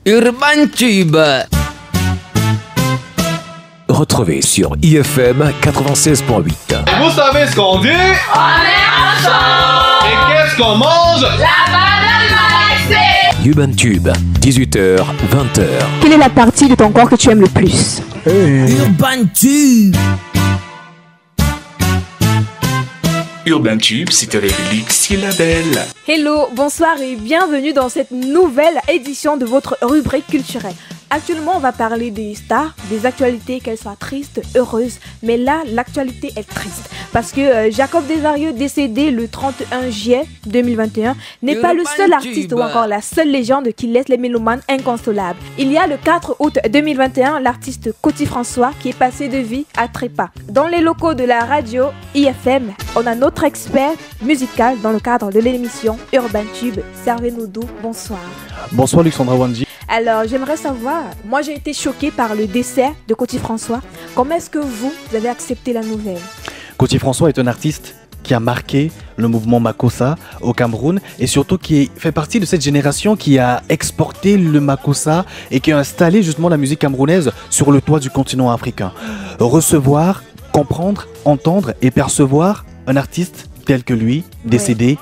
Urban Tube. Retrouvez sur IFM 96.8. Vous savez ce qu'on dit? On est ensemble. Et qu'est-ce qu'on mange? La banane malaxée. Urban Tube, 18h, 20h. Quelle est la partie de ton corps que tu aimes le plus? Urban Tube. Urban Tube, c'est avec Luxi Labelle. Hello, bonsoir et bienvenue dans cette nouvelle édition de votre rubrique culturelle. Actuellement, on va parler des stars, des actualités, qu'elles soient tristes, heureuses. Mais là, l'actualité est triste. Parce que Jacob Desvarieux, décédé le 31 juillet 2021, n'est pas le seul artiste ou encore la seule légende qui laisse les mélomanes inconsolables. Il y a le 4 août 2021, l'artiste Coty François qui est passé de vie à trépas. Dans les locaux de la radio IFM, on a notre expert musical dans le cadre de l'émission Urban Tube. Servez-nous doux, bonsoir. Bonsoir Luxandra Wanji. Alors, j'aimerais savoir, moi j'ai été choquée par le décès de Coty François. Comment est-ce que vous avez accepté la nouvelle? Coty François est un artiste qui a marqué le mouvement Makossa au Cameroun et surtout qui fait partie de cette génération qui a exporté le Makossa et qui a installé justement la musique camerounaise sur le toit du continent africain. Recevoir, comprendre, entendre et percevoir un artiste tel que lui, décédé,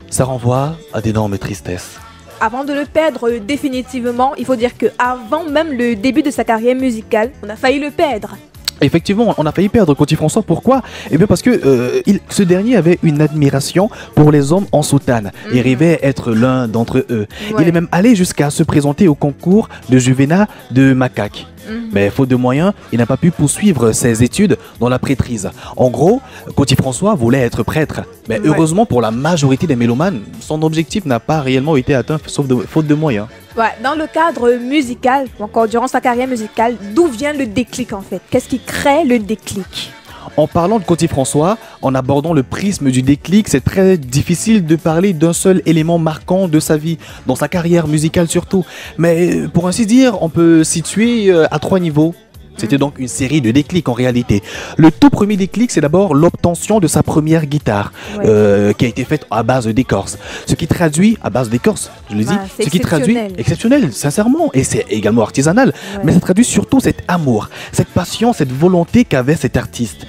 ça renvoie à d'énormes tristesses. Avant de le perdre définitivement, il faut dire qu'avant même le début de sa carrière musicale, on a failli le perdre. Effectivement, on a failli perdre Coty François. Pourquoi? Eh bien parce que ce dernier avait une admiration pour les hommes en soutane et rêvait être l'un d'entre eux. Il est même allé jusqu'à se présenter au concours de Juvénat de Macaque. Mais faute de moyens, il n'a pas pu poursuivre ses études dans la prêtrise. En gros, Coty François voulait être prêtre. Mais heureusement pour la majorité des mélomanes, son objectif n'a pas réellement été atteint faute de moyens. Ouais, dans le cadre musical, ou encore durant sa carrière musicale, d'où vient le déclic en fait? Qu'est-ce qui crée le déclic? En parlant de Coty François, en abordant le prisme du déclic, c'est très difficile de parler d'un seul élément marquant de sa vie, dans sa carrière musicale surtout. Mais pour ainsi dire, on peut situer à 3 niveaux. C'était donc une série de déclics en réalité. Le tout premier déclic, c'est d'abord l'obtention de sa première guitare, qui a été faite à base d'écorce. Ce qui traduit, à base d'écorce, je le dis, ce qui traduit, exceptionnel, sincèrement, et c'est également artisanal, mais ça traduit surtout cet amour, cette passion, cette volonté qu'avait cet artiste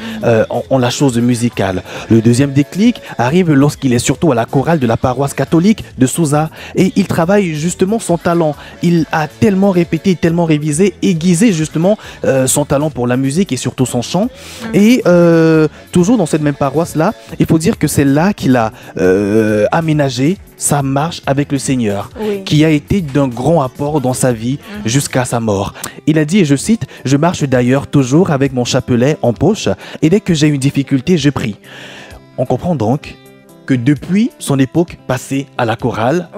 en la chose musicale. Le deuxième déclic arrive lorsqu'il est surtout à la chorale de la paroisse catholique de Souza, et il travaille justement son talent. Il a tellement répété, tellement révisé, aiguisé justement son talent pour la musique et surtout son chant. Et toujours dans cette même paroisse-là, il faut dire que c'est là qu'il a aménagé sa marche avec le Seigneur, qui a été d'un grand apport dans sa vie jusqu'à sa mort. Il a dit, et je cite, « Je marche d'ailleurs toujours avec mon chapelet en poche, et dès que j'ai une difficulté, je prie. » On comprend donc que depuis son époque passée à la chorale,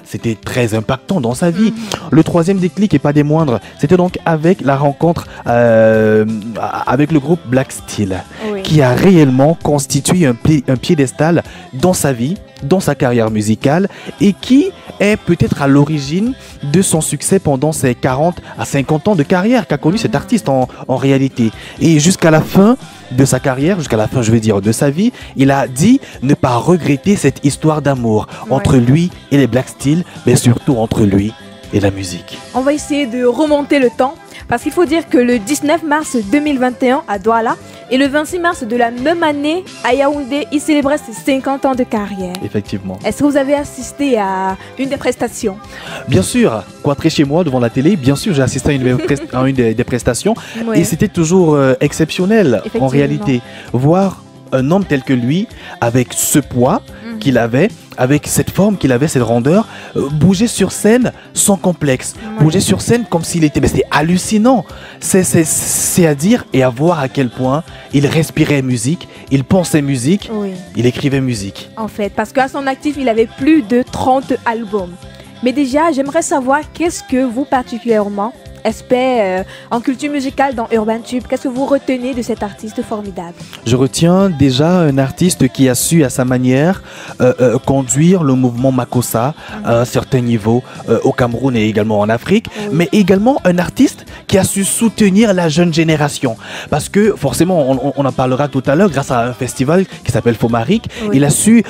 c'était très impactant dans sa vie. Le troisième déclic, et pas des moindres, c'était donc avec la rencontre avec le groupe Black Steel, qui a réellement constitué un piédestal dans sa vie, dans sa carrière musicale, et qui est peut-être à l'origine de son succès pendant ses 40 à 50 ans de carrière qu'a connu cet artiste en réalité. Et jusqu'à la fin de sa carrière, jusqu'à la fin, je vais dire, de sa vie, il a dit ne pas regretter cette histoire d'amour entre lui et les Black Steel, mais surtout entre lui et la musique. On va essayer de remonter le temps, parce qu'il faut dire que le 19 mars 2021 à Douala et le 26 mars de la même année à Yaoundé, il célébrait ses 50 ans de carrière. Effectivement. Est-ce que vous avez assisté à une des prestations? Bien sûr, cloîtré chez moi devant la télé, bien sûr j'ai assisté à une des prestations et c'était toujours exceptionnel en réalité. Voir un homme tel que lui, avec ce poids qu'il avait, avec cette forme qu'il avait, cette rondeur, bouger sur scène sans complexe, bouger sur scène comme s'il était... Mais c'est hallucinant, c'est à dire et à voir à quel point il respirait musique, il pensait musique, il écrivait musique. En fait, parce qu'à son actif, il avait plus de 30 albums. Mais déjà, j'aimerais savoir qu'est-ce que vous particulièrement aspect en culture musicale dans Urban Tube. Qu'est-ce que vous retenez de cet artiste formidable? Je retiens déjà un artiste qui a su à sa manière conduire le mouvement Makossa à un certain niveau au Cameroun et également en Afrique, mais également un artiste qui a su soutenir la jeune génération. Parce que forcément, on en parlera tout à l'heure grâce à un festival qui s'appelle Fomaric, il a su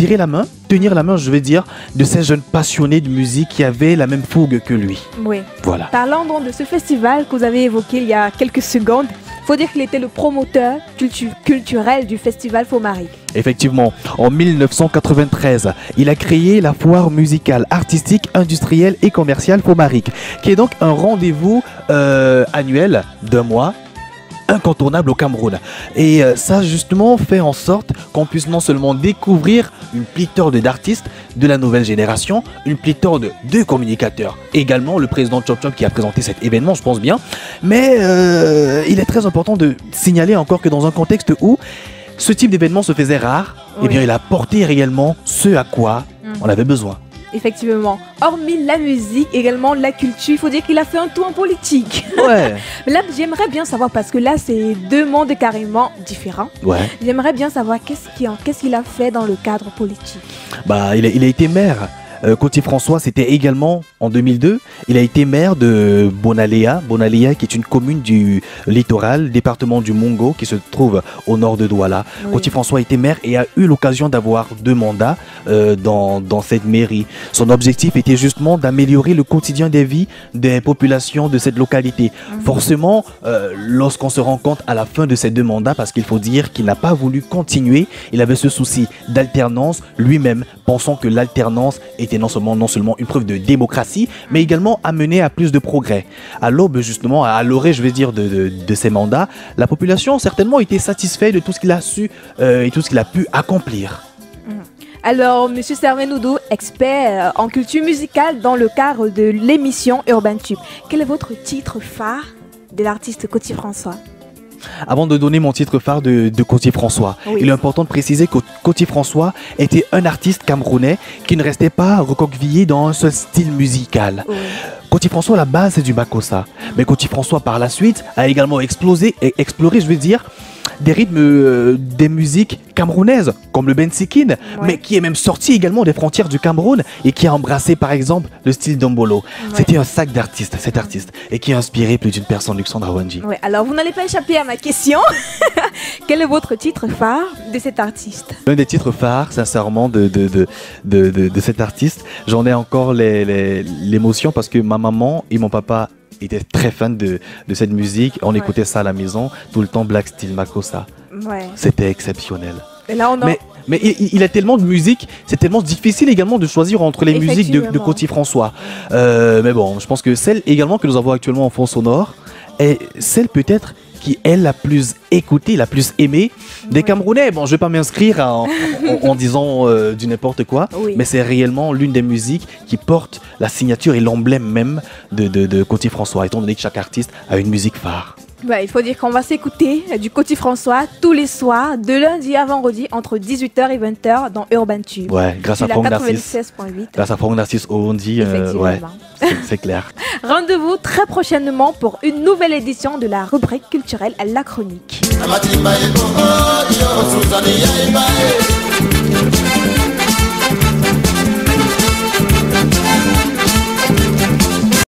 tirer la main, tenir la main, je vais dire, de ces jeunes passionnés de musique qui avaient la même fougue que lui. Oui. Voilà. Parlant donc de ce festival que vous avez évoqué il y a quelques secondes, il faut dire qu'il était le promoteur culturel du festival Fomaric. Effectivement, en 1993, il a créé la foire musicale, artistique, industrielle et commerciale Fomaric, qui est donc un rendez-vous annuel d'un mois incontournable au Cameroun. Et ça justement fait en sorte qu'on puisse non seulement découvrir une pléthore d'artistes de la nouvelle génération, une pléthore de communicateurs, également le président Chop Chop qui a présenté cet événement, je pense bien, mais il est très important de signaler encore que dans un contexte où ce type d'événement se faisait rare, Oui. eh bien il a porté réellement ce à quoi on avait besoin. Effectivement. Hormis la musique, également la culture, il faut dire qu'il a fait un tour en politique. Ouais. Mais là, j'aimerais bien savoir, parce que là, c'est deux mondes carrément différents. Ouais. J'aimerais bien savoir qu'est-ce qu'il a fait dans le cadre politique. Bah, il a été maire. Coty-François, c'était également en 2002. Il a été maire de Bonaléa. Bonaléa, qui est une commune du littoral, département du Mongo, qui se trouve au nord de Douala. Oui. Coty-François était maire et a eu l'occasion d'avoir 2 mandats dans cette mairie. Son objectif était justement d'améliorer le quotidien des vies des populations de cette localité. Forcément, lorsqu'on se rend compte à la fin de ces 2 mandats, parce qu'il faut dire qu'il n'a pas voulu continuer, il avait ce souci d'alternance lui-même, pensant que l'alternance était non seulement une preuve de démocratie, mais également amener à plus de progrès. À l'aube, justement, à l'orée, je vais dire, de ces mandats, la population certainement était satisfaite de tout ce qu'il a su et tout ce qu'il a pu accomplir. Alors, Monsieur Servenoudou, expert en culture musicale dans le cadre de l'émission Urban Tube, quel est votre titre phare de l'artiste Coty-François? Avant de donner mon titre phare de Coty-François, Oui. il est important de préciser que Coty-François était un artiste camerounais qui ne restait pas recroquevillé dans un seul style musical. Oui. Coty-François, à la base, c'est du Bakossa. Mais Coty-François, par la suite, a également exploré, je veux dire, des rythmes, des musiques camerounaises, comme le bensikin, mais qui est même sorti également des frontières du Cameroun et qui a embrassé, par exemple, le style d'Ombolo. C'était un sac d'artistes, cet artiste, et qui a inspiré plus d'une personne, Luxandra Wanji. Ouais, alors vous n'allez pas échapper à ma question. Quel est votre titre phare de cet artiste? L'un des titres phares, sincèrement, de cet artiste, j'en ai encore l'émotion parce que ma maman et mon papa étaient très fans de cette musique. On écoutait ça à la maison, tout le temps, Black Steel Makossa. Ouais. C'était exceptionnel. Et là, on en... Mais il a tellement de musique, c'est tellement difficile également de choisir entre les musiques de Coty-François. Mais bon, je pense que celle également que nous avons actuellement en fond sonore est celle peut-être qui est la plus écoutée, la plus aimée des Camerounais. Bon, je ne vais pas m'inscrire en disant du n'importe quoi, mais c'est réellement l'une des musiques qui porte la signature et l'emblème même de Coty-François, étant donné que chaque artiste a une musique phare. Ouais, il faut dire qu'on va s'écouter du Coty-François tous les soirs, de lundi à vendredi, entre 18h et 20h dans Urban Tube. Ouais, grâce à Franck Narcisse. 96.8. Grâce à Franck Narcisse Ondi, ouais, c'est clair. Rendez-vous très prochainement pour une nouvelle édition de la rubrique culturelle à la chronique.